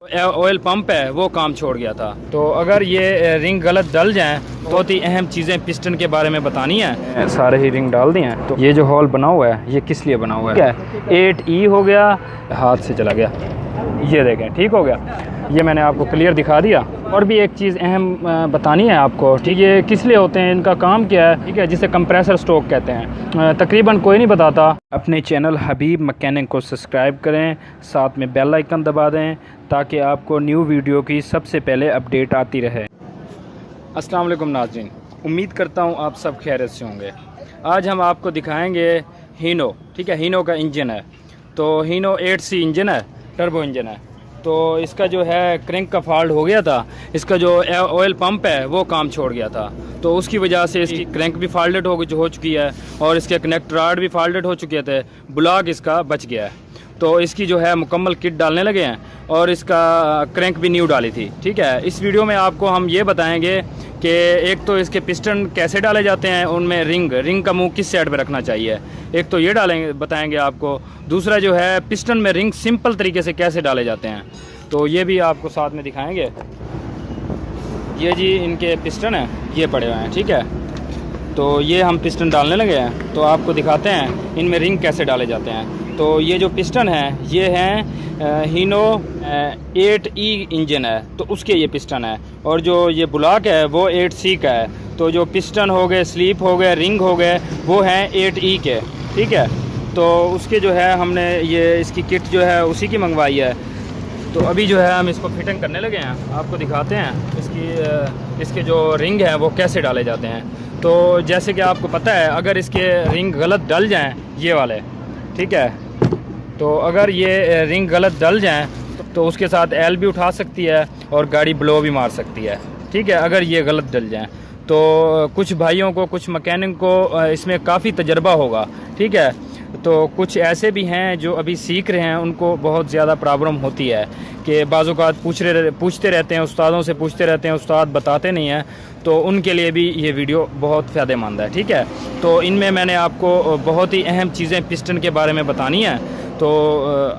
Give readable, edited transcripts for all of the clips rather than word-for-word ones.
Oil pump है वो काम छोड़ गया था। तो अगर ये रिंग गलत डल जाएं तो बहुत ही अहम चीज़ें पिस्टन के बारे में बतानी है। सारे ही रिंग डाल दिए हैं। तो ये जो हॉल बना हुआ है ये किस लिए बना हुआ है? 8E हो गया, हाथ से चला गया, ये देखें ठीक हो गया। ये मैंने आपको क्लियर दिखा दिया। और भी एक चीज़ अहम बतानी है आपको, ठीक है? किस लिए होते हैं, इनका काम क्या है, ठीक है? जिसे कंप्रेसर स्ट्रोक कहते हैं। तकरीबन कोई नहीं बताता। अपने चैनल हबीब मैकेनिक को सब्सक्राइब करें, साथ में बेल आइकन दबा दें ताकि आपको न्यू वीडियो की सबसे पहले अपडेट आती रहे। अस्सलाम वालेकुम नाज़रीन, उम्मीद करता हूँ आप सब खैरियत से होंगे। आज हम आपको दिखाएंगे हीनो, ठीक है? हीनो का इंजन है। तो हीनो 8C इंजन है, टर्बो इंजन है। तो इसका जो है क्रैंक का फॉल्ट हो गया था। इसका जो ऑयल पंप है वो काम छोड़ गया था। तो उसकी वजह से इसकी क्रैंक भी फॉल्टेड हो चुकी है और इसके कनेक्ट रॉड भी फॉल्टेड हो चुके थे। ब्लॉक इसका बच गया है। तो इसकी जो है मुकम्मल किट डालने लगे हैं और इसका क्रैंक भी न्यू डाली थी, ठीक है? इस वीडियो में आपको हम ये बताएंगे कि एक तो इसके पिस्टन कैसे डाले जाते हैं, उनमें रिंग का मुंह किस साइड पे रखना चाहिए, एक तो ये बताएंगे आपको। दूसरा जो है पिस्टन में रिंग सिंपल तरीके से कैसे डाले जाते हैं, तो ये भी आपको साथ में दिखाएंगे। ये जी इनके पिस्टन हैं, ये पड़े हुए हैं, ठीक है? तो ये हम पिस्टन डालने लगे हैं, तो आपको दिखाते हैं इनमें रिंग कैसे डाले जाते हैं। तो ये जो पिस्टन है ये हैं हीनो 8E इंजन है, तो उसके ये पिस्टन है। और जो ये ब्लॉक है वो 8C का है। तो जो पिस्टन हो गए, स्लीप हो गए, रिंग हो गए, वो हैं 8E के, ठीक है? तो उसके जो है हमने ये इसकी किट जो है उसी की मंगवाई है। तो अभी जो है हम इसको फिटिंग करने लगे हैं, आपको दिखाते हैं इसके जो रिंग है वो कैसे डाले जाते हैं। तो जैसे कि आपको पता है, अगर इसके रिंग गलत डल जाएं, ये वाले, ठीक है? तो अगर ये रिंग गलत डल जाएं तो उसके साथ एल भी उठा सकती है और गाड़ी ब्लो भी मार सकती है, ठीक है? अगर ये गलत डल जाएं तो कुछ भाइयों को, कुछ मैकेनिक को इसमें काफ़ी तजर्बा होगा, ठीक है? तो कुछ ऐसे भी हैं जो अभी सीख रहे हैं, उनको बहुत ज़्यादा प्रॉब्लम होती है कि बाज़-औक़ात पूछते रहते हैं, उस्तादों से पूछते रहते हैं, उस्ताद बताते नहीं हैं। तो उनके लिए भी ये वीडियो बहुत फ़ायदेमंद है, ठीक है? तो इनमें मैंने आपको बहुत ही अहम चीज़ें पिस्टन के बारे में बतानी है। तो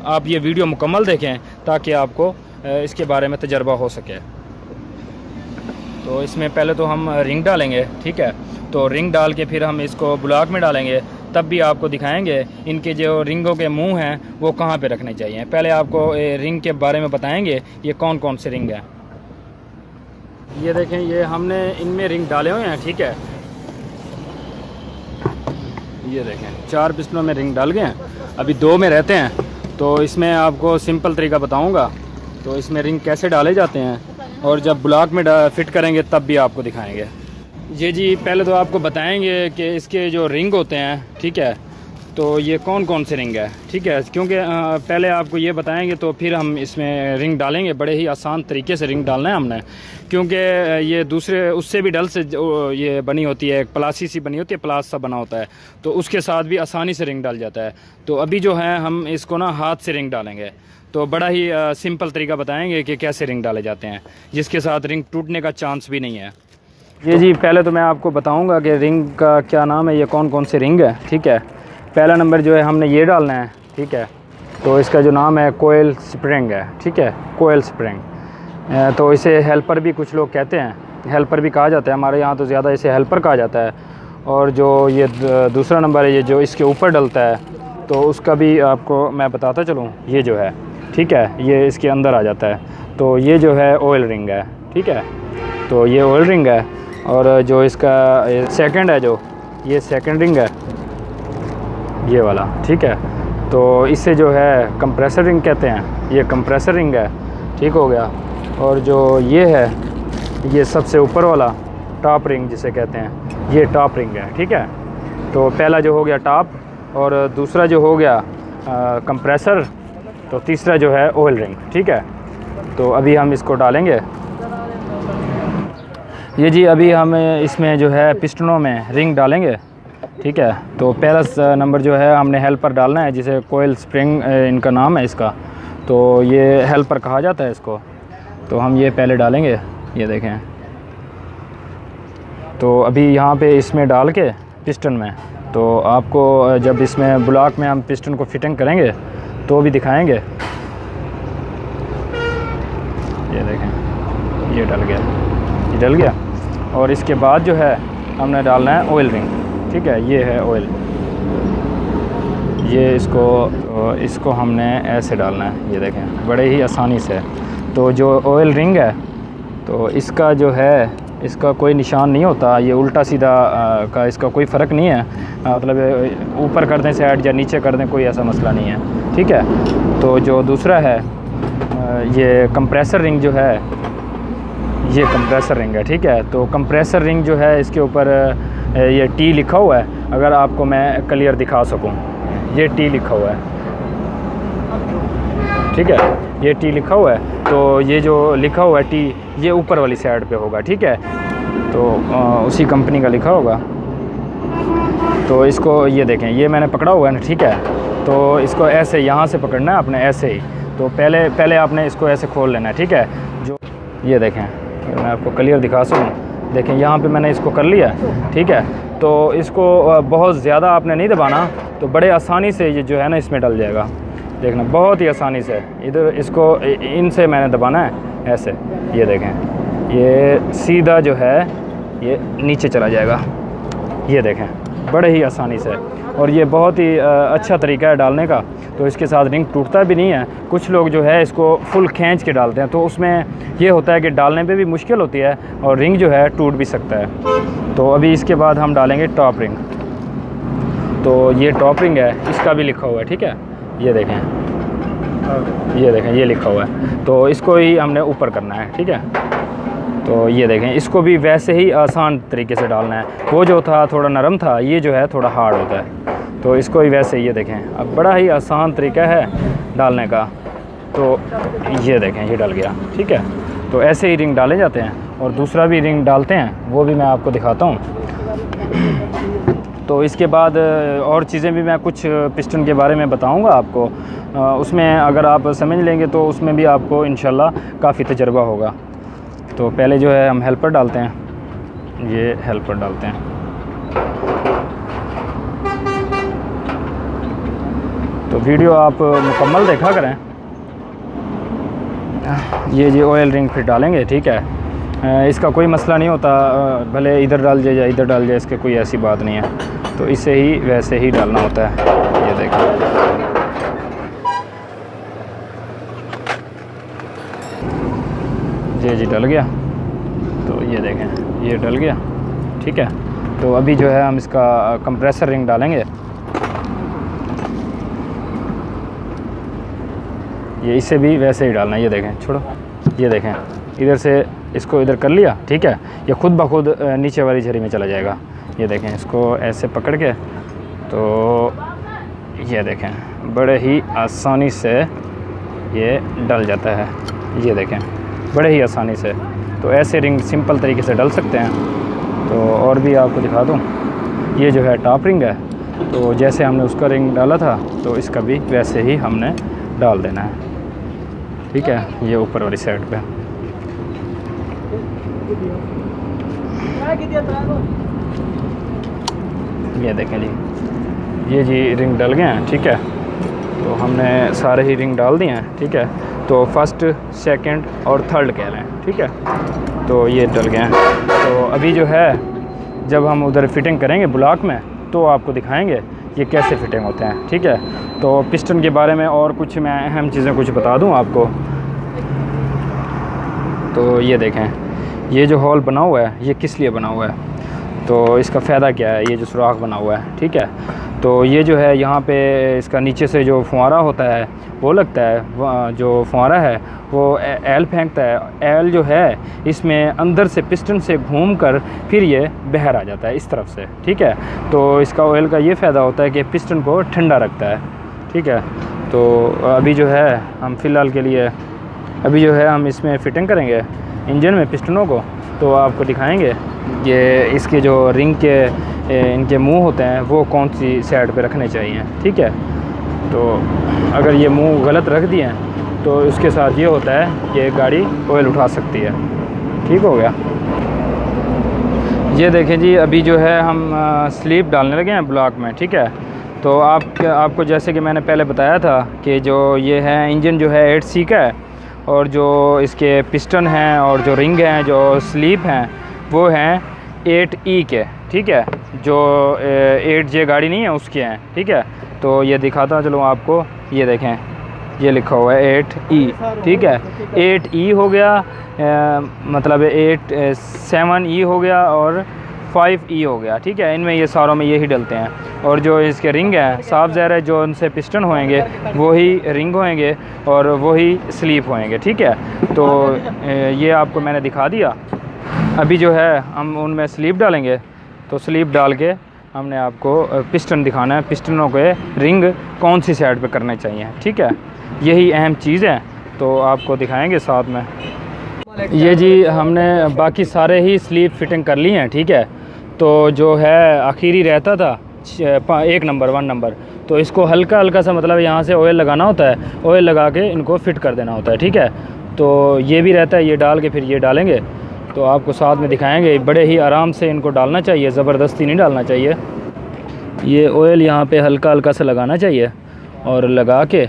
आप ये वीडियो मुकम्मल देखें ताकि आपको इसके बारे में तजर्बा हो सके। तो इसमें पहले तो हम रिंग डालेंगे, ठीक है? तो रिंग डाल के फिर हम इसको ब्लॉक में डालेंगे, तब भी आपको दिखाएंगे इनके जो रिंगों के मुंह हैं वो कहाँ पे रखने चाहिए। पहले आपको रिंग के बारे में बताएंगे ये कौन कौन से रिंग हैं। ये देखें, ये हमने इनमें रिंग डाले हुए हैं, ठीक है? ये देखें 4 पिस्टनों में रिंग डाल गए हैं, अभी 2 में रहते हैं। तो इसमें आपको सिंपल तरीका बताऊंगा। तो इसमें रिंग कैसे डाले जाते हैं और जब ब्लॉक में फिट करेंगे तब भी आपको दिखाएंगे। जी पहले तो आपको बताएंगे कि इसके जो रिंग होते हैं, ठीक है? तो ये कौन कौन से रिंग है, ठीक है? क्योंकि पहले आपको ये बताएंगे तो फिर हम इसमें रिंग डालेंगे। बड़े ही आसान तरीके से रिंग डालना है हमने, क्योंकि ये दूसरे उससे भी डल से ये बनी होती है, प्लासी सी बनी होती है, प्लास सा बना होता है, तो उसके साथ भी आसानी से रिंग डाल जाता है। तो अभी जो है हम इसको ना हाथ से रिंग डालेंगे। तो बड़ा ही सिंपल तरीका बताएंगे कि कैसे रिंग डाले जाते हैं, जिसके साथ रिंग टूटने का चांस भी नहीं है। ये जी पहले तो मैं आपको बताऊंगा कि रिंग का क्या नाम है, ये कौन कौन से रिंग है, ठीक है? पहला नंबर जो है हमने ये डालना है, ठीक है? तो इसका जो नाम है कोयल स्प्रिंग है, ठीक है? Coil spring. तो इसे हेल्पर भी कुछ लोग कहते हैं, हेल्पर भी कहा जाता है। हमारे यहाँ तो ज़्यादा इसे हेल्पर कहा जाता है। और जो ये दूसरा नंबर है, ये जो इसके ऊपर डलता है, तो उसका भी आपको मैं बताता चलूँ। ये जो है, ठीक है, ये इसके अंदर आ जाता है। तो ये जो है ऑयल रिंग है, ठीक है? तो ये ऑयल रिंग है। और जो इसका सेकंड है, जो ये सेकंड रिंग है, ये वाला, ठीक है? तो इसे जो है कंप्रेसर रिंग कहते हैं, ये कंप्रेसर रिंग है, ठीक हो गया? और जो ये है, ये सबसे ऊपर वाला टॉप रिंग जिसे कहते हैं, ये टॉप रिंग है, ठीक है? तो पहला जो हो गया टॉप, और दूसरा जो हो गया कंप्रेसर, तो तीसरा जो है ऑयल रिंग, ठीक है? तो अभी हम इसको डालेंगे। ये जी अभी हम इसमें जो है पिस्टनों में रिंग डालेंगे, ठीक है? तो पहला नंबर जो है हमने हेल्पर डालना है, जिसे कोयल स्प्रिंग इनका नाम है इसका। तो ये हेल्पर कहा जाता है इसको। तो हम ये पहले डालेंगे, ये देखें। तो अभी यहाँ पे इसमें डाल के पिस्टन में, तो आपको जब इसमें ब्लॉक में हम पिस्टन को फिटिंग करेंगे तो भी दिखाएंगे। ये देखें, ये डल गया, ये डल गया। और इसके बाद जो है हमने डालना है ऑयल रिंग, ठीक है। ये है ऑयल, ये इसको हमने ऐसे डालना है, ये देखें, बड़े ही आसानी से। तो जो ऑयल रिंग है तो इसका जो है, इसका कोई निशान नहीं होता, ये उल्टा सीधा का इसका कोई फ़र्क नहीं है, मतलब ऊपर कर दें साइड या नीचे कर दें, कोई ऐसा मसला नहीं है, ठीक है। तो जो दूसरा है ये कंप्रेसर रिंग जो है, ये कंप्रेसर रिंग है, ठीक है। तो कंप्रेसर रिंग जो है इसके ऊपर ये टी लिखा हुआ है, अगर आपको मैं क्लियर दिखा सकूं, ये टी लिखा हुआ है, ठीक है, ये टी लिखा हुआ है। तो ये जो लिखा हुआ है टी, ये ऊपर वाली साइड पे होगा, ठीक है। तो उसी कंपनी का लिखा होगा। तो इसको ये देखें, ये मैंने पकड़ा हुआ है ना, ठीक है। तो इसको ऐसे यहाँ से पकड़ना है आपने, ऐसे ही। तो पहले आपने इसको ऐसे खोल लेना है, ठीक है। जो ये देखें, मैं आपको क्लियर दिखा सकूँ, देखें यहाँ पे मैंने इसको कर लिया, ठीक है। तो इसको बहुत ज़्यादा आपने नहीं दबाना, तो बड़े आसानी से ये जो है ना इसमें डल जाएगा, देखना, बहुत ही आसानी से। इधर इसको इनसे मैंने दबाना है ऐसे, ये देखें, ये सीधा जो है ये नीचे चला जाएगा, ये देखें, बड़े ही आसानी से। और ये बहुत ही अच्छा तरीका है डालने का। तो इसके साथ रिंग टूटता भी नहीं है। कुछ लोग जो है इसको फुल खींच के डालते हैं, तो उसमें ये होता है कि डालने पे भी मुश्किल होती है और रिंग जो है टूट भी सकता है। तो अभी इसके बाद हम डालेंगे टॉप रिंग। तो ये टॉप रिंग है, इसका भी लिखा हुआ है, ठीक है, ये देखें, ये देखें, ये लिखा हुआ है। तो इसको ही हमने ऊपर करना है, ठीक है। तो ये देखें, इसको भी वैसे ही आसान तरीके से डालना है। वो जो था थोड़ा नरम था, ये जो है थोड़ा हार्ड होता है। तो इसको ही वैसे, ये देखें, अब बड़ा ही आसान तरीका है डालने का। तो ये देखें, ये डल गया, ठीक है। तो ऐसे ही रिंग डाले जाते हैं। और दूसरा भी रिंग डालते हैं, वो भी मैं आपको दिखाता हूँ। तो इसके बाद और चीज़ें भी मैं कुछ पिस्टन के बारे में बताऊंगा आपको। उसमें अगर आप समझ लेंगे तो उसमें भी आपको इंशाल्लाह काफ़ी तजर्बा होगा। तो पहले जो है हम हेल्पर डालते हैं, ये हेल्पर डालते हैं। तो वीडियो आप मुकम्मल देखा करें। ये जी ऑयल रिंग फिर डालेंगे, ठीक है। इसका कोई मसला नहीं होता, भले इधर डाल जाए या इधर डाल जाए, इसके कोई ऐसी बात नहीं है। तो इसे ही वैसे ही डालना होता है, ये देखिए। जी डल गया, तो ये देखें, ये डल गया, ठीक है। तो अभी जो है हम इसका कंप्रेसर रिंग डालेंगे। ये इसे भी वैसे ही डालना है, ये देखें, छोड़ो, ये देखें, इधर से इसको इधर कर लिया, ठीक है। ये खुद ब खुद नीचे वाली झरी में चला जाएगा, ये देखें। इसको ऐसे पकड़ के, तो ये देखें, बड़े ही आसानी से ये डल जाता है, ये देखें, बड़े ही आसानी से। तो ऐसे रिंग सिंपल तरीके से डल सकते हैं। तो और भी आपको दिखा दूँ, ये जो है टॉप रिंग है। तो जैसे हमने उसका रिंग डाला था, तो इसका भी वैसे ही हमने डाल देना है, ठीक है। ये ऊपर वाली साइड पे, ये देखें जी, ये जी रिंग डल गए हैं, ठीक है। तो हमने सारे ही रिंग डाल दिए हैं, ठीक है। तो फर्स्ट, सेकंड और थर्ड कह रहे हैं, ठीक है। तो ये डल गए हैं। तो अभी जो है जब हम उधर फिटिंग करेंगे ब्लॉक में, तो आपको दिखाएंगे ये कैसे फिटिंग होते हैं, ठीक है। तो पिस्टन के बारे में और कुछ मैं अहम चीज़ें कुछ बता दूं आपको। तो ये देखें, ये जो हॉल बना हुआ है, ये किस लिए बना हुआ है, तो इसका फ़ायदा क्या है। ये जो सुराख बना हुआ है, ठीक है। तो ये जो है यहाँ पे इसका नीचे से जो फुहारा होता है वो लगता है, जो फुहारा है वो एल फेंकता है। एल जो है इसमें अंदर से पिस्टन से घूमकर फिर ये बाहर आ जाता है इस तरफ से, ठीक है। तो इसका ऑयल का ये फ़ायदा होता है कि पिस्टन को ठंडा रखता है, ठीक है। तो अभी जो है हम फ़िलहाल के लिए अभी जो है हम इसमें फ़िटिंग करेंगे इंजन में पिस्टनों को। तो आपको दिखाएंगे ये इसके जो रिंग के इनके मुंह होते हैं वो कौन सी साइड पे रखने चाहिए, ठीक है। तो अगर ये मुंह गलत रख दिए तो उसके साथ ये होता है कि गाड़ी ऑयल उठा सकती है, ठीक हो गया। ये देखें जी, अभी जो है हम स्लीप डालने लगे हैं ब्लॉक में, ठीक है। तो आपको जैसे कि मैंने पहले बताया था कि जो ये है इंजन जो है 8C का है और जो इसके पिस्टन हैं और जो रिंग हैं, जो स्लीप हैं, वो हैं 8E के, ठीक है। जो 8J गाड़ी नहीं है उसके हैं, ठीक है। तो ये दिखाता चलो आपको, ये देखें, ये लिखा हुआ है 8E, ठीक है। 8E हो गया, मतलब 7E हो गया और 5E हो गया, ठीक है। इनमें ये सारों में यही डलते हैं। और जो इसके रिंग है, साफ ज़ाहिर है जो उनसे पिस्टन होएंगे वही रिंग होएंगे और वही स्लीप होएंगे, ठीक है। तो ये आपको मैंने दिखा दिया। अभी जो है हम उनमें स्लीप डालेंगे, तो स्लीप डाल के हमने आपको पिस्टन दिखाना है, पिस्टनों के रिंग कौन सी साइड पे करने चाहिए, ठीक है। यही अहम चीज़ है, तो आपको दिखाएंगे साथ में। ये जी हमने बाकी सारे ही स्लीप फिटिंग कर ली हैं, ठीक है। तो जो है आखिरी रहता था 1 नंबर, तो इसको हल्का हल्का सा, मतलब यहाँ से ऑयल लगाना होता है, ऑयल लगा के इनको फिट कर देना होता है, ठीक है। तो ये भी रहता है, ये डाल के फिर ये डालेंगे, तो आपको साथ में दिखाएंगे। बड़े ही आराम से इनको डालना चाहिए, ज़बरदस्ती नहीं डालना चाहिए। ये ऑयल यहाँ पे हल्का हल्का सा लगाना चाहिए और लगा के,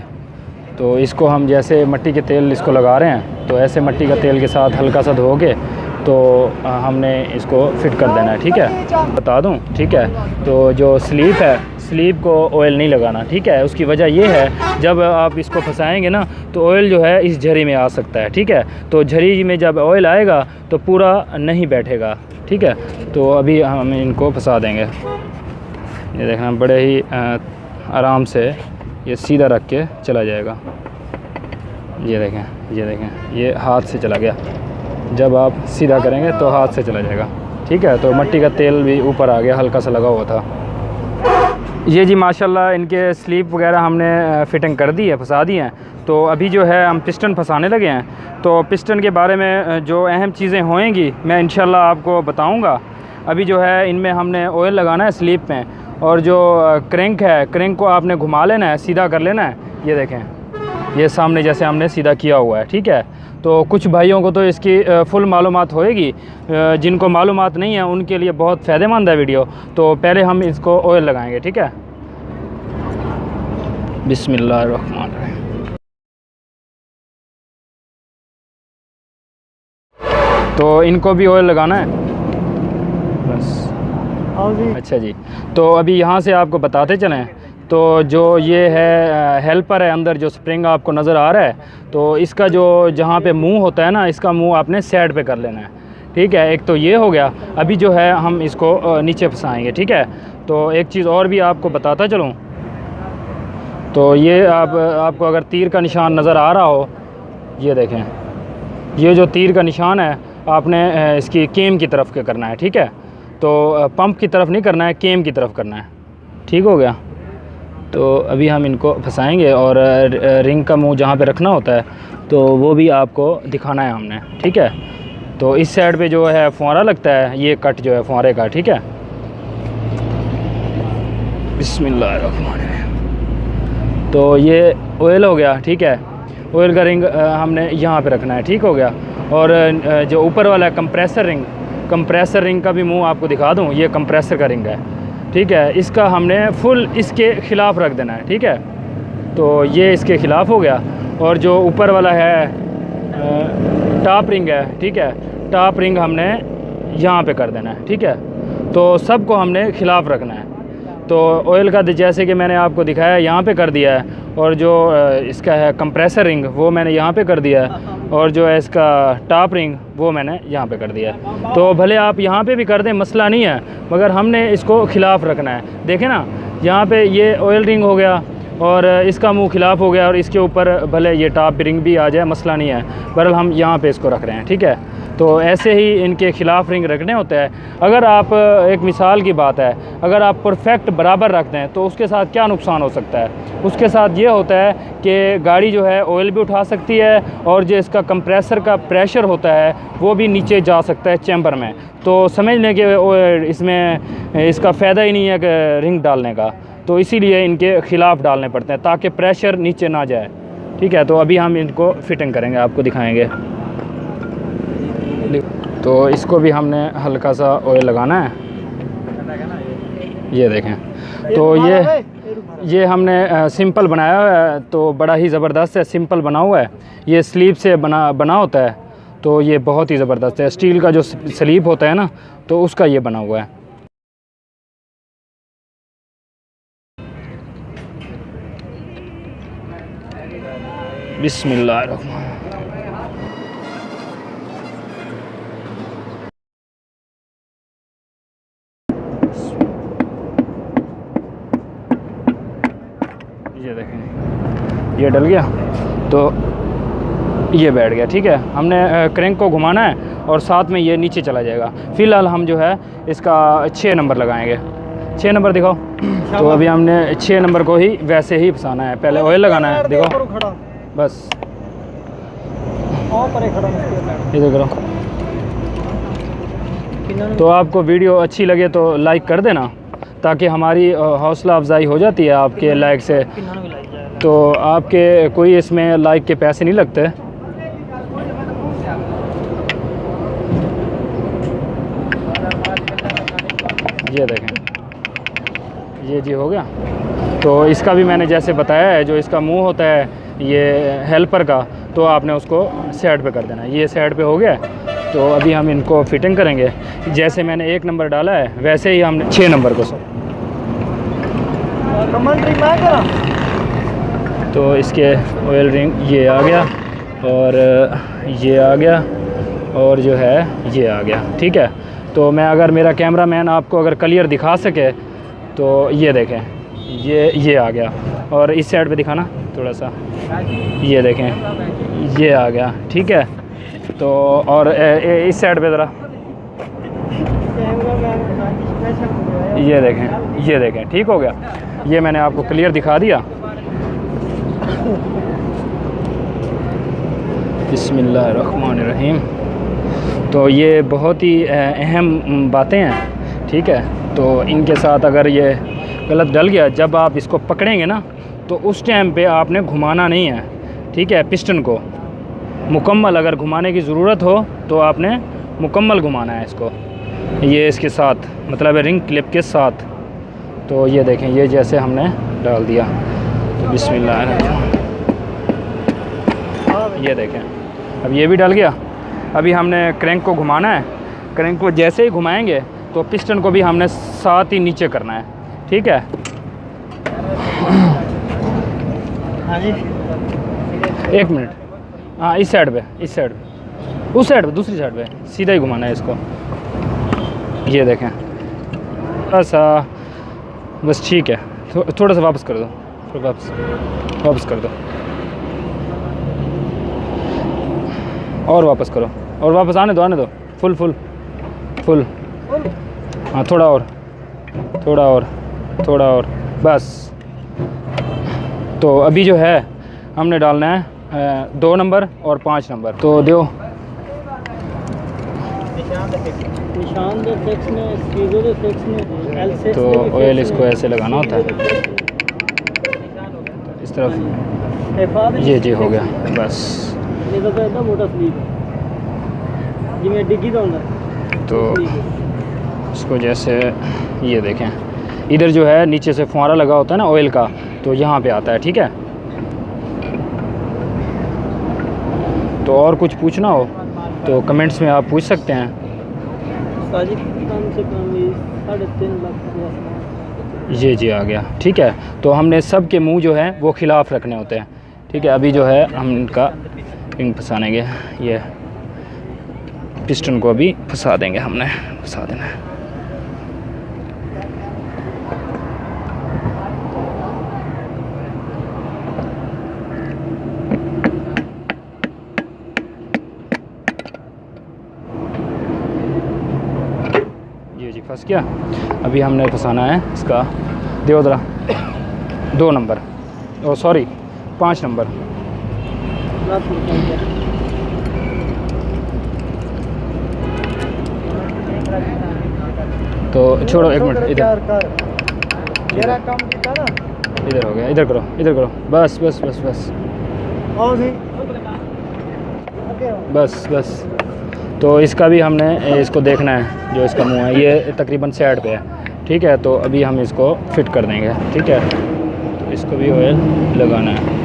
तो इसको हम जैसे मिट्टी के तेल इसको लगा रहे हैं, तो ऐसे मिट्टी का तेल के साथ हल्का सा धो के तो हमने इसको फिट कर देना है, ठीक है। बता दूं, ठीक है। तो जो स्लीप है, स्लीप को ऑयल नहीं लगाना, ठीक है। उसकी वजह ये है, जब आप इसको फंसाएंगे ना तो ऑयल जो है इस झरी में आ सकता है, ठीक है। तो झरी में जब ऑयल आएगा तो पूरा नहीं बैठेगा, ठीक है। तो अभी हम इनको फंसा देंगे। ये देखना, बड़े ही आराम से ये सीधा रख के चला जाएगा। ये देखें, ये देखें, ये हाथ से चला गया। जब आप सीधा करेंगे तो हाथ से चला जाएगा, ठीक है। तो मिट्टी का तेल भी ऊपर आ गया, हल्का सा लगा हुआ था। ये जी माशाल्लाह इनके स्लीप वगैरह हमने फ़िटिंग कर दी है, फंसा दी हैं। तो अभी जो है हम पिस्टन फंसाने लगे हैं। तो पिस्टन के बारे में जो अहम चीज़ें होएंगी मैं इंशाल्लाह आपको बताऊंगा। अभी जो है इनमें हमने ऑयल लगाना है स्लीप में, और जो क्रैंक है, क्रैंक को आपने घुमा लेना है, सीधा कर लेना है। ये देखें, ये सामने जैसे हमने सीधा किया हुआ है, ठीक है। तो कुछ भाइयों को तो इसकी फुल मालूमात होएगी, जिनको मालूमात नहीं है उनके लिए बहुत फ़ायदेमंद है वीडियो। तो पहले हम इसको ऑयल लगाएंगे, ठीक है। बिस्मिल्लाहिर्रहमानिर्रहीम। तो इनको भी ऑयल लगाना है बस। अच्छा जी, तो अभी यहाँ से आपको बताते चलें। तो जो ये है हेल्पर है, अंदर जो स्प्रिंग आपको नज़र आ रहा है, तो इसका जो जहाँ पे मुंह होता है ना, इसका मुंह आपने साइड पे कर लेना है, ठीक है। एक तो ये हो गया। अभी जो है हम इसको नीचे फंसाएंगे, ठीक है। तो एक चीज़ और भी आपको बताता चलूँ, तो ये आपको अगर तीर का निशान नज़र आ रहा हो, ये देखें, ये जो तीर का निशान है आपने इसकी केम की तरफ के करना है, ठीक है। तो पंप की तरफ नहीं करना है, केम की तरफ करना है, ठीक हो गया। तो अभी हम इनको फंसाएंगे और रिंग का मुंह जहाँ पे रखना होता है तो वो भी आपको दिखाना है हमने, ठीक है। तो इस साइड पे जो है फुहारा लगता है, ये कट जो है फुहारे का, ठीक है। बिस्मिल्लाहिर्रहमानिर्रहीम। तो ये ऑयल हो गया, ठीक है। ऑयल का रिंग हमने यहाँ पे रखना है, ठीक हो गया। और जो ऊपर वाला है कंप्रेसर रिंग का भी मुंह आपको दिखा दूँ। ये कंप्रेसर का रिंग है, ठीक है। इसका हमने फुल इसके ख़िलाफ़ रख देना है, ठीक है। तो ये इसके ख़िलाफ़ हो गया। और जो ऊपर वाला है टॉप रिंग है, ठीक है, टॉप रिंग हमने यहाँ पे कर देना है, ठीक है। तो सबको हमने ख़िलाफ़ रखना है। तो ऑयल का जैसे कि मैंने आपको दिखाया यहाँ पे कर दिया है, और जो इसका है कंप्रेसर रिंग वो मैंने यहाँ पे कर दिया है, और जो है इसका टॉप रिंग वो मैंने यहाँ पे कर दिया है। तो भले आप यहाँ पे भी कर दें, मसला नहीं है, मगर हमने इसको ख़िलाफ़ रखना है। देखें ना, यहाँ पे ये ऑयल रिंग हो गया और इसका मुंह ख़िलाफ़ हो गया, और इसके ऊपर भले ये टॉप रिंग भी आ जाए, मसला नहीं है। बहरहाल हम यहाँ पे इसको रख रहे हैं, ठीक है। तो ऐसे ही इनके ख़िलाफ़ रिंग रखने होते हैं। अगर आप, एक मिसाल की बात है, अगर आप परफेक्ट बराबर रख दें तो उसके साथ क्या नुकसान हो सकता है? उसके साथ ये होता है कि गाड़ी जो है ऑयल भी उठा सकती है, और जो इसका कंप्रेसर का प्रेशर होता है वो भी नीचे जा सकता है चैम्बर में। तो समझ लें कि इसमें इसका फ़ायदा ही नहीं है कि रिंग डालने का। तो इसीलिए इनके ख़िलाफ़ डालने पड़ते हैं ताकि प्रेशर नीचे ना जाए, ठीक है। तो अभी हम इनको फिटिंग करेंगे, आपको दिखाएंगे। तो इसको भी हमने हल्का सा ऑयल लगाना है, ये देखें। तो ये हमने सिंपल बनाया हुआ है, तो बड़ा ही ज़बरदस्त है, सिंपल बना हुआ है। ये स्लीप से बना होता है, तो ये बहुत ही ज़बरदस्त है। स्टील का जो स्लीप होता है ना, तो उसका ये बना हुआ है। बिस्मिल्लाहिर्रहमान। ये देखें, ये डल गया तो ये बैठ गया। ठीक है, हमने क्रैंक को घुमाना है और साथ में ये नीचे चला जाएगा। फ़िलहाल हम जो है इसका 6 नंबर लगाएंगे। 6 नंबर दिखाओ। तो अभी हमने 6 नंबर को ही वैसे ही फंसाना है। पहले ऑयल लगाना है, देखो बस इधर करो। तो आपको वीडियो अच्छी लगे तो लाइक कर देना, ताकि हमारी हौसला अफजाई हो जाती है आपके लाइक से। तो आपके कोई इसमें लाइक के पैसे नहीं लगते। ये देखें, ये जी हो गया। तो इसका भी मैंने जैसे बताया है, जो इसका मुंह होता है ये हेल्पर का, तो आपने उसको साइड पे कर देना। ये साइड पे हो गया। तो अभी हम इनको फिटिंग करेंगे। जैसे मैंने 1 नंबर डाला है, वैसे ही हमने 6 नंबर को तो इसके ऑयल रिंग ये आ गया और ये आ गया और जो है ये आ गया। ठीक है, तो मैं अगर मेरा कैमरामैन आपको अगर क्लियर दिखा सके तो ये देखें, ये आ गया। और इस साइड पे दिखाना थोड़ा सा, ये देखें ये आ गया। ठीक है, तो और इस साइड पे ज़रा ये देखें ठीक हो गया। ये मैंने आपको क्लियर दिखा दिया। बिस्मिल्लाहिर्रहमानिर्रहीम। तो ये बहुत ही अहम बातें हैं। ठीक है, तो इनके साथ अगर ये गलत डल गया, जब आप इसको पकड़ेंगे ना, तो उस टाइम पे आपने घुमाना नहीं है। ठीक है, पिस्टन को मुकम्मल अगर घुमाने की ज़रूरत हो तो आपने मुकम्मल घुमाना है इसको, ये इसके साथ मतलब रिंग क्लिप के साथ। तो ये देखें, ये जैसे हमने डाल दिया। तो बिस्मिल्लाह, ये देखें अब ये भी डल गया। अभी हमने क्रैंक को घुमाना है। क्रैंक को जैसे ही घुमाएंगे तो पिस्टन को भी हमने साथ ही नीचे करना है। ठीक है, हाँ जी 1 मिनट। हाँ, इस साइड पे, इस साइड पे, उस साइड पे, दूसरी साइड पे सीधा ही घुमाना है इसको। ये देखें थोड़ा सा बस, ठीक है। थोड़ा सा वापस कर दो, थोड़ा वापस कर दो, और वापस करो, और वापस आने दो फुल। हाँ, थोड़ा और बस। तो अभी जो है हमने डालना है 2 नंबर और 5 नंबर। तो दो निशान दे फिक्स में, स्कीजो दे फिक्स में, एल से तो ऑयल इसको ऐसे लगाना होता है, इस तरफ। ये जी हो गया बस। ये तो एकदम मोटा स्लीव है जी, मैं डिग्गी दूंगा। तो इसको जैसे ये देखें, इधर जो है नीचे से फुहारा लगा होता है ना ऑयल का, तो यहाँ पे आता है। ठीक है, तो और कुछ पूछना हो तो कमेंट्स में आप पूछ सकते हैं। कम से कम 3.5 लाख ये जी आ गया। ठीक है, तो हमने सब के मुंह जो है वो खिलाफ रखने होते हैं। ठीक है, अभी जो है हम इनका रिंग फंसानेंगे। ये पिस्टन को अभी फंसा देंगे, हमने फंसा देना है। ये जी फंस गया। अभी हमने फंसाना है इसका, दो ज़रा 2 नंबर, ओ सॉरी 5 नंबर। तो छोड़ो 1 मिनट, इधर इधर हो गया, इधर करो बस बस। तो इसका भी हमने इसको देखना है, जो इसका मुंह है ये तकरीबन साइड पे है। ठीक है, तो अभी हम इसको फिट कर देंगे। ठीक है, इसको भी ऑयल लगाना है।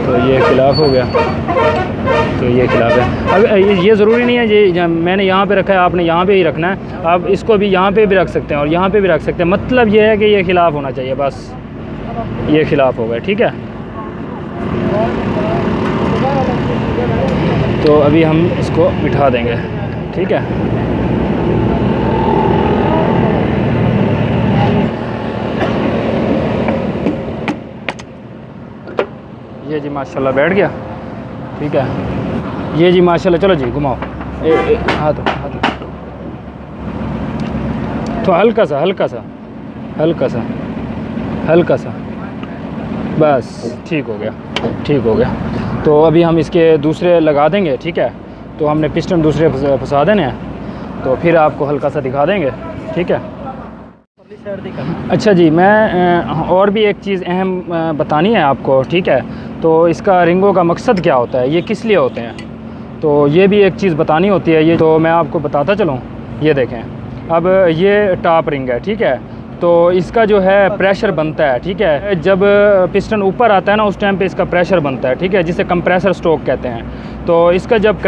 तो ये खिलाफ हो गया, तो ये खिलाफ है। अब ये ज़रूरी नहीं है ये मैंने यहाँ पे रखा है, आपने यहाँ पे ही रखना है। आप इसको भी यहाँ पे भी रख सकते हैं और यहाँ पे भी रख सकते हैं। मतलब ये है कि ये खिलाफ होना चाहिए, बस ये खिलाफ हो गया, ठीक है। तो अभी हम इसको बिठा देंगे, ठीक है। ये जी माशाल्लाह बैठ गया, ठीक है। ये जी माशाल्लाह, चलो जी घुमाओ, हाथ तो हल्का सा, बस ठीक हो गया, ठीक हो गया। तो अभी हम इसके दूसरे लगा देंगे, ठीक है। तो हमने पिस्टन दूसरे फंसा देने हैं, तो फिर आपको हल्का सा दिखा देंगे, ठीक है। अच्छा जी, मैं और भी एक चीज़ अहम बतानी है आपको, ठीक है। तो इसका रिंगों का मकसद क्या होता है, ये किस लिए होते हैं, तो ये भी एक चीज़ बतानी होती है। ये तो मैं आपको बताता चलूँ। ये देखें, अब ये टॉप रिंग है, ठीक है। तो इसका जो है प्रेशर बनता है, ठीक है। जब पिस्टन ऊपर आता है ना, उस टाइम पे इसका प्रेशर बनता है, ठीक है, जिसे कंप्रेसर स्ट्रोक कहते हैं। तो इसका जब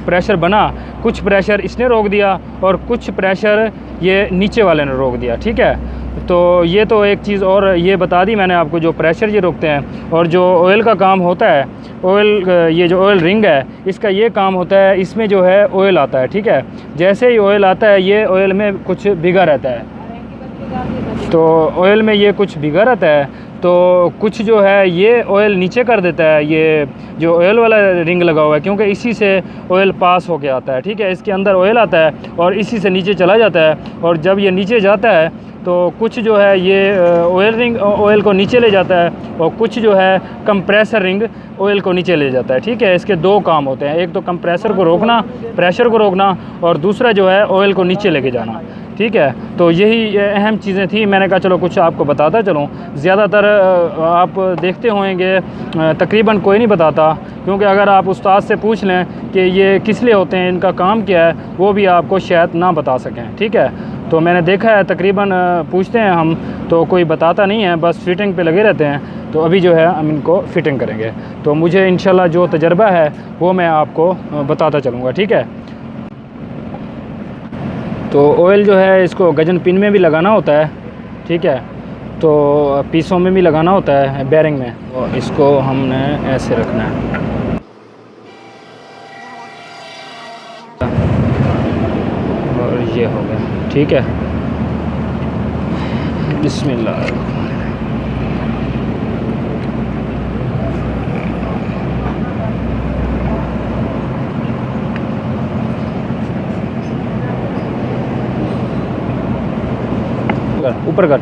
प्रेशर बना, कुछ प्रेशर इसने रोक दिया और कुछ प्रेशर ये नीचे वाले ने रोक दिया, ठीक है। तो ये तो एक चीज़ और ये बता दी मैंने आपको, जो प्रेशर ये रोकते हैं। और जो ऑयल का काम होता है, ऑयल, ये जो ऑयल रिंग है, इसका ये काम होता है, इसमें जो है ऑयल आता है, ठीक है। जैसे ही ऑयल आता है, ये ऑयल में कुछ भिगा रहता है। तो ऑयल में ये कुछ भिगा रहता है, तो कुछ जो है ये ऑयल नीचे कर देता है, ये जो ऑयल वाला रिंग लगा हुआ है, क्योंकि इसी से ऑयल पास होके आता है, ठीक है। इसके अंदर ऑयल आता है और इसी से नीचे चला जाता है। और जब ये नीचे जाता है तो कुछ जो है ये ऑयल रिंग ऑयल को नीचे ले जाता है, और कुछ जो है कंप्रेसर रिंग ऑयल को नीचे ले जाता है, ठीक है। इसके दो काम होते हैं, एक तो कंप्रेसर को रोकना, प्रेशर को रोकना, और दूसरा जो है ऑयल को नीचे लेके जाना, ठीक है। तो यही अहम चीज़ें थी, मैंने कहा चलो कुछ आपको बताता चलूँ। ज़्यादातर आप देखते होंगे तकरीबन कोई नहीं बताता, क्योंकि अगर आप उस्ताद से पूछ लें कि ये किस लिए होते हैं, इनका काम क्या है, वो भी आपको शायद ना बता सकें, ठीक है। तो मैंने देखा है तकरीबन पूछते हैं हम तो कोई बताता नहीं है, बस फिटिंग पे लगे रहते हैं। तो अभी जो है हम इनको फिटिंग करेंगे, तो मुझे इंशाल्लाह जो तजर्बा है वो मैं आपको बताता चलूँगा, ठीक है। तो ऑयल जो है इसको गजन पिन में भी लगाना होता है, ठीक है। तो पीसों में भी लगाना होता है, बेरिंग में। तो इसको हमने ऐसे रखना है, और ये हो गया, ठीक है। बिस्मिल्लाह। ऊपर कर,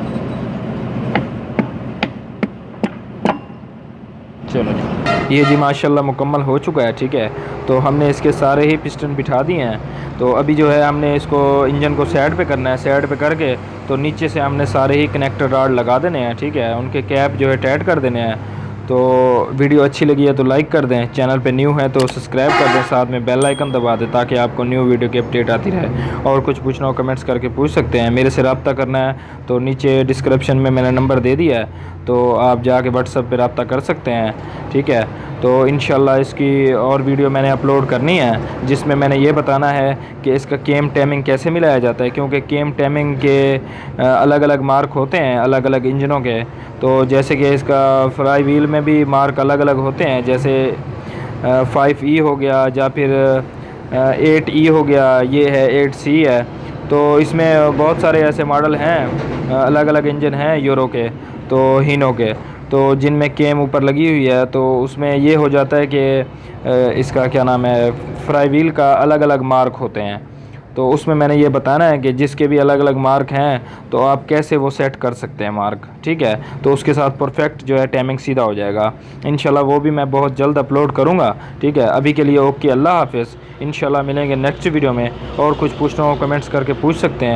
चलो जी। ये जी माशाल्लाह मुकम्मल हो चुका है, ठीक है। तो हमने इसके सारे ही पिस्टन बिठा दिए हैं। तो अभी जो है हमने इसको इंजन को साइड पे करना है। साइड पे करके तो नीचे से हमने सारे ही कनेक्टर रॉड लगा देने हैं, ठीक है। उनके कैप जो है टाइट कर देने हैं। तो वीडियो अच्छी लगी है तो लाइक कर दें, चैनल पे न्यू है तो सब्सक्राइब कर दें, साथ में बेल आइकन दबा दें ताकि आपको न्यू वीडियो की अपडेट आती रहे। और कुछ पूछना हो कमेंट्स करके पूछ सकते हैं। मेरे से रब्ता करना है तो नीचे डिस्क्रिप्शन में मैंने नंबर दे दिया है, तो आप जाके व्हाट्सएप पे रब्ता कर सकते हैं, ठीक है। तो इंशाल्लाह इसकी और वीडियो मैंने अपलोड करनी है, जिसमें मैंने ये बताना है कि इसका केम टाइमिंग कैसे मिलाया जाता है, क्योंकि केम टाइमिंग के अलग अलग मार्क होते हैं अलग अलग इंजनों के। तो जैसे कि इसका फ्लाई व्हील में भी मार्क अलग अलग होते हैं, जैसे 5E हो गया या फिर 8E हो गया, ये है 8C है। तो इसमें बहुत सारे ऐसे मॉडल हैं, अलग अलग इंजन हैं यूरो के, तो हीनो के, तो जिनमें केम ऊपर लगी हुई है। तो उसमें ये हो जाता है कि इसका क्या नाम है, फ्लाई व्हील का अलग अलग मार्क होते हैं। तो उसमें मैंने ये बताना है कि जिसके भी अलग अलग मार्क हैं तो आप कैसे वो सेट कर सकते हैं मार्क, ठीक है। तो उसके साथ परफेक्ट जो है टाइमिंग सीधा हो जाएगा। इंशाल्लाह वो भी मैं बहुत जल्द अपलोड करूँगा, ठीक है। अभी के लिए ओके, अल्लाह हाफिज़। इंशाल्लाह मिलेंगे नेक्स्ट वीडियो में। और कुछ पूछना हो कमेंट्स करके पूछ सकते हैं।